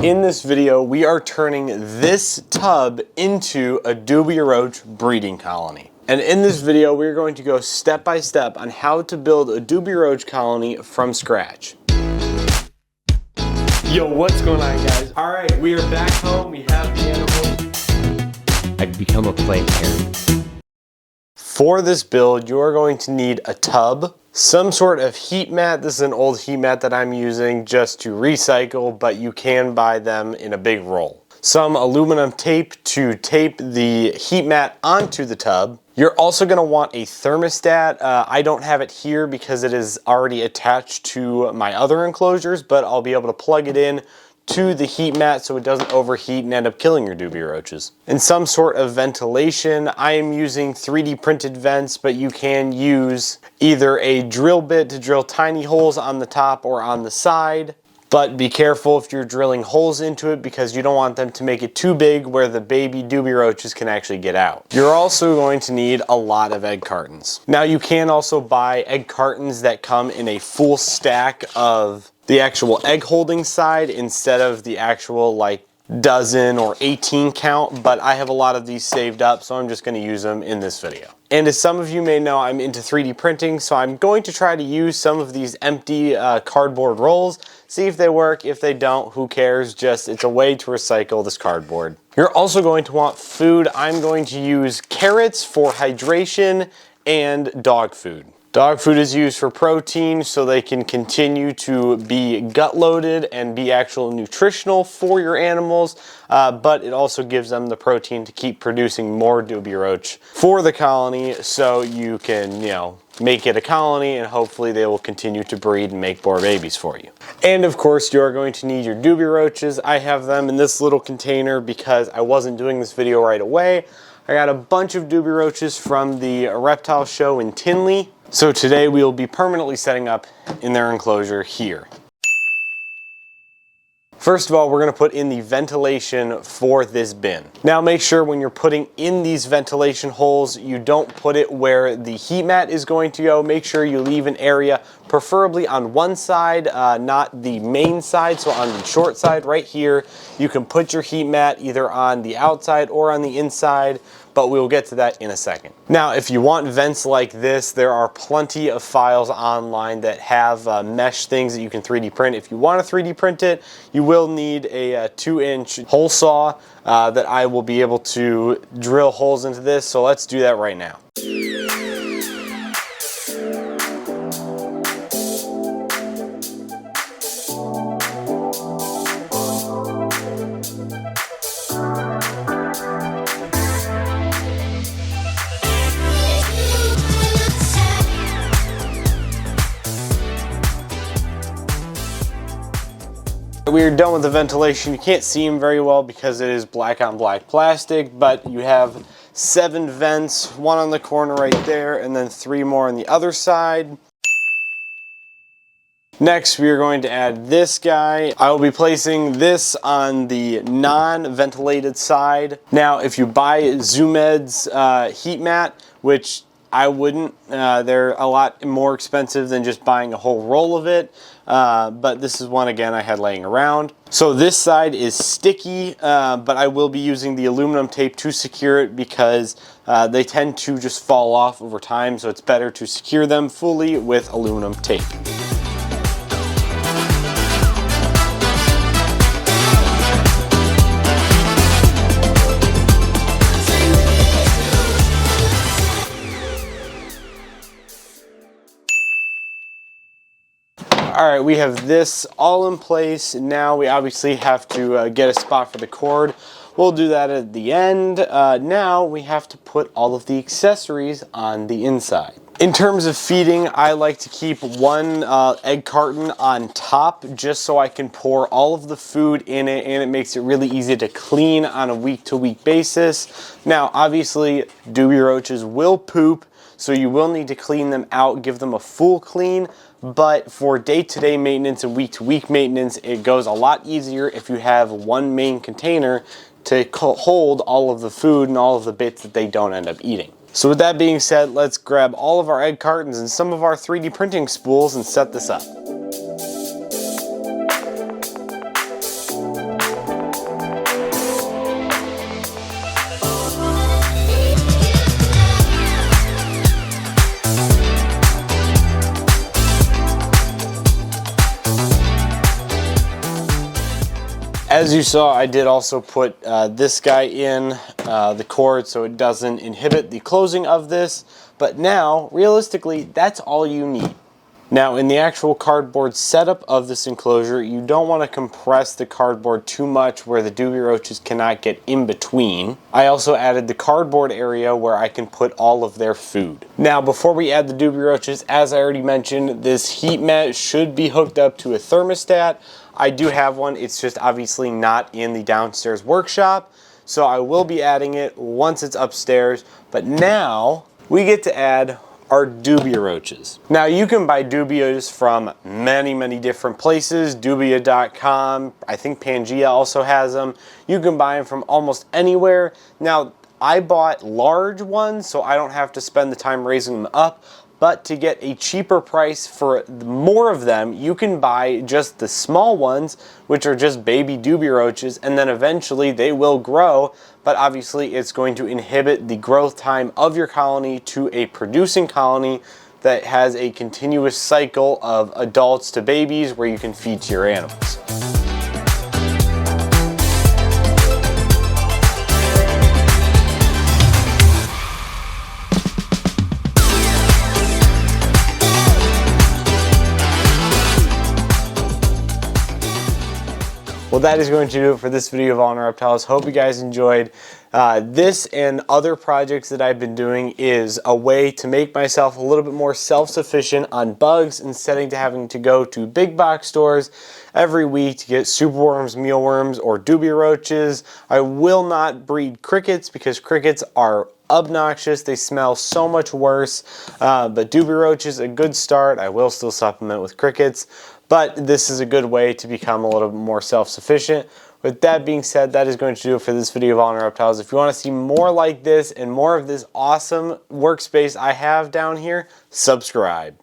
In this video, we are turning this tub into a Dubia Roach breeding colony. And in this video, we're going to go step by step on how to build a Dubia Roach colony from scratch. Yo, what's going on, guys? All right, we are back home. We have the animals. I'd become a plant parent. For this build, you are going to need a tub, some sort of heat mat. This is an old heat mat that I'm using just to recycle, but you can buy them in a big roll. Some aluminum tape to tape the heat mat onto the tub. You're also going to want a thermostat. I don't have it here because it is already attached to my other enclosures, but I'll be able to plug it in to the heat mat so it doesn't overheat and end up killing your Dubia roaches. And some sort of ventilation. I am using 3D printed vents, but you can use either a drill bit to drill tiny holes on the top or on the side. But be careful if you're drilling holes into it because you don't want them to make it too big where the baby Dubia roaches can actually get out. You're also going to need a lot of egg cartons. Now you can also buy egg cartons that come in a full stack of the actual egg holding side instead of the actual like dozen or 18 count, but I have a lot of these saved up, so I'm just going to use them in this video. And as some of you may know, I'm into 3D printing, so I'm going to try to use some of these empty cardboard rolls, see if they work. If they don't, who cares? Just it's a way to recycle this cardboard. You're also going to want food. I'm going to use carrots for hydration and dog food. Dog food is used for protein so they can continue to be gut loaded and be actual nutritional for your animals, but it also gives them the protein to keep producing more Dubia roach for the colony so you can, make it a colony and hopefully they will continue to breed and make more babies for you. And of course, you're going to need your Dubia roaches. I have them in this little container because I wasn't doing this video right away. I got a bunch of Dubia roaches from the reptile show in Tinley. So today we will be permanently setting up in their enclosure here. First of all, we're going to put in the ventilation for this bin. Now make sure when you're putting in these ventilation holes, you don't put it where the heat mat is going to go. Make sure you leave an area, preferably on one side, not the main side, so on the short side right here. You can put your heat mat either on the outside or on the inside, but we'll get to that in a second. Now, if you want vents like this, there are plenty of files online that have mesh things that you can 3D print. If you want to 3D print it, you will need a 2-inch hole saw that I will be able to drill holes into this, so let's do that right now. We are done with the ventilation. You can't see them very well because it is black on black plastic, but you have 7 vents, 1 on the corner right there, and then 3 more on the other side. Next, we are going to add this guy. I will be placing this on the non-ventilated side. Now, if you buy Zoomed's heat mat, which I wouldn't, they're a lot more expensive than just buying a whole roll of it. But this is one, again, I had laying around. So this side is sticky, but I will be using the aluminum tape to secure it because they tend to just fall off over time, so it's better to secure them fully with aluminum tape. Alright, we have this all in place. Now we obviously have to get a spot for the cord. We'll do that at the end. Now we have to put all of the accessories on the inside. In terms of feeding, I like to keep 1 egg carton on top just so I can pour all of the food in it, and it makes it really easy to clean on a week-to-week basis. Now, obviously, Dubia roaches will poop, so you will need to clean them out, give them a full clean. But for day-to-day maintenance and week-to-week maintenance, it goes a lot easier if you have 1 main container to hold all of the food and all of the bits that they don't end up eating. So with that being said, let's grab all of our egg cartons and some of our 3D printing spools and set this up. As you saw, I did also put this guy in the cord so it doesn't inhibit the closing of this. But now, realistically, that's all you need. Now, in the actual cardboard setup of this enclosure, you don't want to compress the cardboard too much where the Dubia roaches cannot get in between. I also added the cardboard area where I can put all of their food. Now, before we add the Dubia roaches, as I already mentioned, this heat mat should be hooked up to a thermostat. I do have one, it's just obviously not in the downstairs workshop, so I will be adding it once it's upstairs. But now, we get to add are Dubia roaches. Now you can buy Dubias from many different places, Dubia.com, I think Pangea also has them. You can buy them from almost anywhere. Now I bought large ones so I don't have to spend the time raising them up, but to get a cheaper price for more of them, you can buy just the small ones, which are just baby Dubia roaches, and then eventually they will grow, but obviously it's going to inhibit the growth time of your colony to a producing colony that has a continuous cycle of adults to babies where you can feed to your animals. Well, that is going to do it for this video of All in Reptiles. Hope you guys enjoyed. This and other projects that I've been doing is a way to make myself a little bit more self-sufficient on bugs instead of having to go to big box stores every week to get superworms, mealworms, or Dubia roaches. I will not breed crickets because crickets are obnoxious. They smell so much worse. But Dubia roach is a good start. I will still supplement with crickets. But this is a good way to become a little bit more self-sufficient. With that being said, that is going to do it for this video of All in Reptiles. If you want to see more like this and more of this awesome workspace I have down here, subscribe.